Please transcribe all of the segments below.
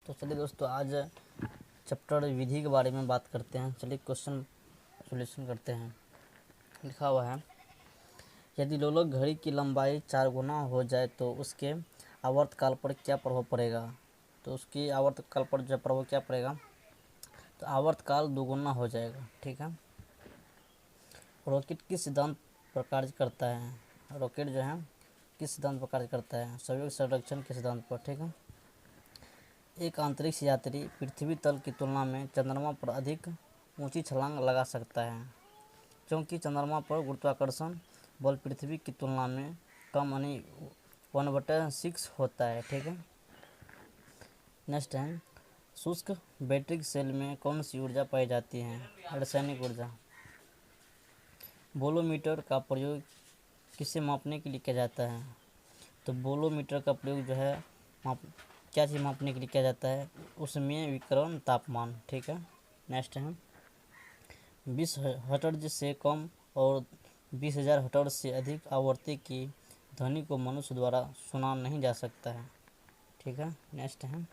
तो चलिए दोस्तों, आज चैप्टर विधि के बारे में बात करते हैं। चलिए क्वेश्चन सॉल्यूशन करते हैं। लिखा हुआ है, यदि लोलक घड़ी की लंबाई 4 गुना हो जाए तो उसके आवर्तकाल पर क्या प्रभाव पड़ेगा। तो उसकी आवर्तकाल पर जो प्रभाव क्या पड़ेगा, तो आवर्तकाल 2 गुना हो जाएगा। ठीक है। रॉकेट किस सिद्धांत पर कार्य करता है। रॉकेट जो है किस सिद्धांत पर कार्य करता है, संयोग संरक्षण के सिद्धांत पर। ठीक है। एक अंतरिक्ष यात्री पृथ्वी तल की तुलना में चंद्रमा पर अधिक ऊंची छलांग लगा सकता है, क्योंकि चंद्रमा पर गुरुत्वाकर्षण बल पृथ्वी की तुलना में कम यानी 1/6 होता है। ठीक है। नेक्स्ट है, शुष्क बैटरी सेल में कौन सी ऊर्जा पाई जाती है। रासायनिक ऊर्जा। बोलोमीटर का प्रयोग किसे मापने के लिए किया जाता है। तो बोलोमीटर का प्रयोग जो है क्या चीज़ मापने के लिए किया जाता है, उसमें विकिरण तापमान। ठीक है। नेक्स्ट है, 20 हर्ट्ज से कम और 20,000 हर्ट्ज से अधिक आवृत्ति की ध्वनि को मनुष्य द्वारा सुना नहीं जा सकता है। ठीक है। नेक्स्ट है,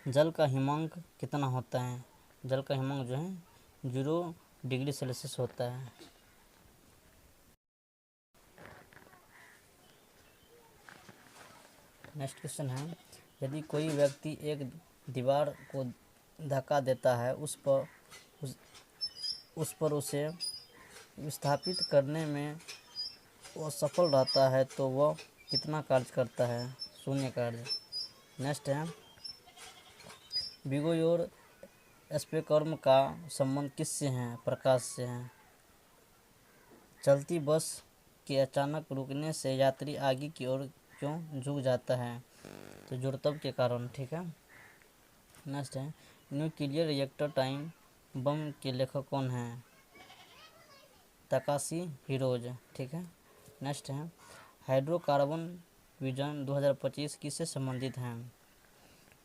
जल का हिमांक कितना होता है। जल का हिमांक जो है 0 डिग्री सेल्सियस होता है। नेक्स्ट क्वेश्चन है, यदि कोई व्यक्ति एक दीवार को धक्का देता है, उस पर उसे विस्थापित करने में वो सफल रहता है, तो वह कितना कार्य करता है। शून्य कार्य। नेक्स्ट है, बिगो और स्पेक्ट्रम का संबंध किससे है। प्रकाश से है। चलती बस के अचानक रुकने से यात्री आगे की ओर क्यों झुक जाता है, तो जुड़तब के कारण। ठीक है। नेक्स्ट है, न्यूक्लियर रिएक्टर टाइम बम के लेखक कौन है। तकाशी फिरोज। ठीक है। नेक्स्ट है, हाइड्रोकार्बन विजन 2025 किससे संबंधित हैं।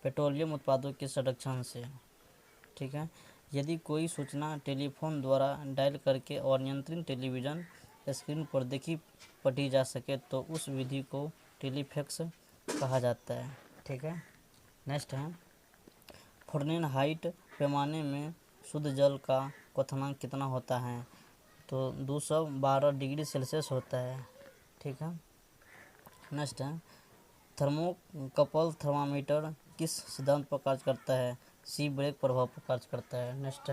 पेट्रोलियम उत्पादों के संरक्षण से। ठीक है। यदि कोई सूचना टेलीफोन द्वारा डायल करके और नियंत्रित टेलीविज़न स्क्रीन पर देखी पढ़ी जा सके तो उस विधि को टेलीफैक्स कहा जाता है। ठीक है। नेक्स्ट है, फ़ारेनहाइट पैमाने में शुद्ध जल का क्वथनांक कितना होता है, तो 212 डिग्री सेल्सियस होता है। ठीक है। नेक्स्ट है, थर्मोकपल थर्मामीटर किस सिद्धांत पर कार्य करता है। सी ब्रेक प्रभाव पर कार्य करता है। नेक्स्ट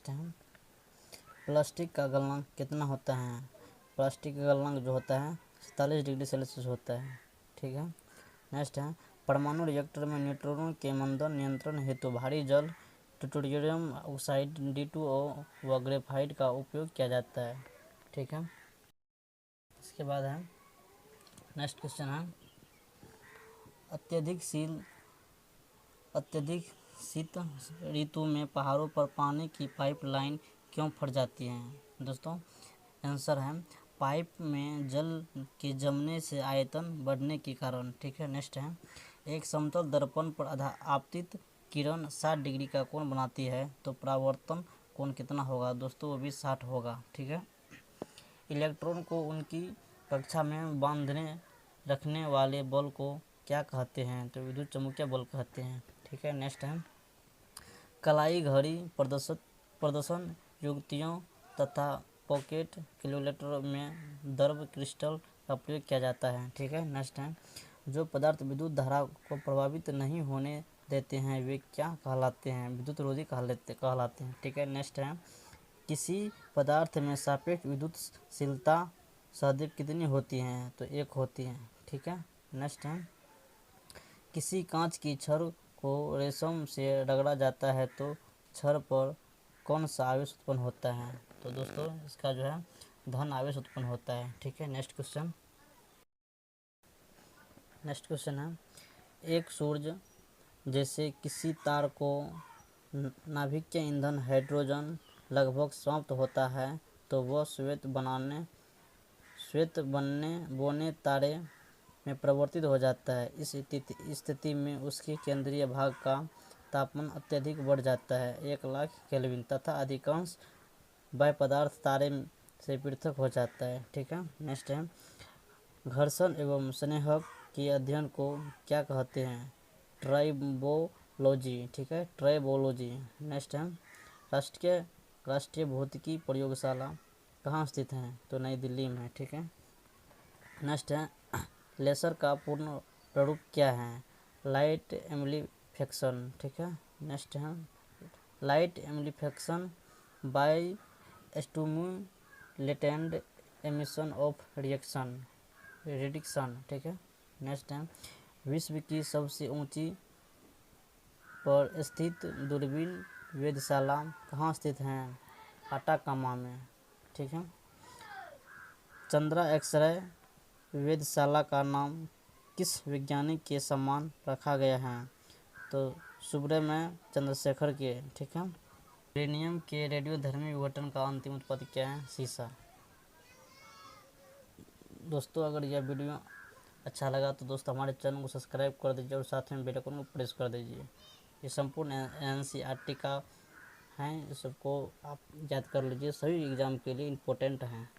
है, प्लास्टिक का गलनांक कितना होता है। प्लास्टिक का गलनांक जो होता है 47 डिग्री सेल्सियस होता है। ठीक है। नेक्स्ट है, परमाणु रिएक्टर में न्यूट्रॉनों के मंदन नियंत्रण हेतु भारी जल ट्यूटोरियम ऑक्साइड D2O व ग्रेफाइट का उपयोग किया जाता है। ठीक है। इसके बाद है, नेक्स्ट क्वेश्चन है, अत्यधिक शीत ऋतु में पहाड़ों पर पानी की पाइपलाइन क्यों फट जाती है। दोस्तों आंसर है, पाइप में जल के जमने से आयतन बढ़ने के कारण। ठीक है। नेक्स्ट है, एक समतल दर्पण पर आपतित किरण 60 डिग्री का कोण बनाती है, तो परावर्तन कोण कितना होगा। दोस्तों वो भी 60 होगा। ठीक है। इलेक्ट्रॉन को उनकी कक्षा में बांधने रखने वाले बल को क्या कहते हैं, तो विद्युत चुम्बकीय बल कहते हैं। ठीक है। नेक्स्ट है, कलाई घड़ी प्रदर्शन युक्तियों तथा पॉकेट कैलकुलेटर में द्रव क्रिस्टल का प्रयोग किया जाता है। ठीक है। नेक्स्ट है, जो पदार्थ विद्युत धारा को प्रभावित नहीं होने देते हैं वे क्या कहलाते हैं, विद्युत रोधी कहलाते हैं। ठीक है। नेक्स्ट है, किसी पदार्थ में सापेक्ष विद्युतशीलता सदैव कितनी होती हैं, तो 1 होती है। ठीक है। नेक्स्ट है, किसी कांच की छड़ को रेशम से रगड़ा जाता है तो छड़ पर कौन सा आवेश उत्पन्न होता है, तो दोस्तों इसका जो है धन आवेश उत्पन्न होता है। ठीक है। नेक्स्ट क्वेश्चन है, एक सूर्य जैसे किसी तार को नाभिक के ईंधन हाइड्रोजन लगभग समाप्त होता है तो वह श्वेत बोने तारे में परिवर्तित हो जाता है। इस स्थिति में उसके केंद्रीय भाग का तापमान अत्यधिक बढ़ जाता है 1,00,000 केल्विन तथा अधिकांश बाह्य पदार्थ तारे से पृथक हो जाता है। ठीक है। नेक्स्ट है, घर्षण एवं स्नेहक के अध्ययन को क्या कहते हैं? ट्राइबोलॉजी। ठीक है, ट्राइबोलॉजी। नेक्स्ट है राष्ट्रीय भौतिकी प्रयोगशाला कहाँ स्थित है? तो नई दिल्ली में। ठीक है। नेक्स्ट है लेसर का पूर्ण प्रारूप क्या है? Light amplification. ठीक है। नेक्स्ट है light amplification by stimulated emission of radiation. ठीक है। नेक्स्ट है विश्व की सबसे ऊंची पर स्थित दूरबीन वेधशाला कहाँ स्थित है? अटाकामा में। ठीक है। चंद्रा एक्स-रे वेधशाला का नाम किस वैज्ञानिक के सम्मान रखा गया है? तो सुब्रमण्यम चंद्रशेखर के। ठीक है। यूरेनियम के रेडियोधर्मी विघटन का अंतिम उत्पाद क्या है? शीशा। दोस्तों अगर यह वीडियो अच्छा लगा तो दोस्तों हमारे चैनल को सब्सक्राइब कर दीजिए और साथ में बेल आइकन को प्रेस कर दीजिए। ये संपूर्ण NCERT का है, सबको आप याद कर लीजिए, सभी एग्ज़ाम के लिए इम्पोर्टेंट हैं।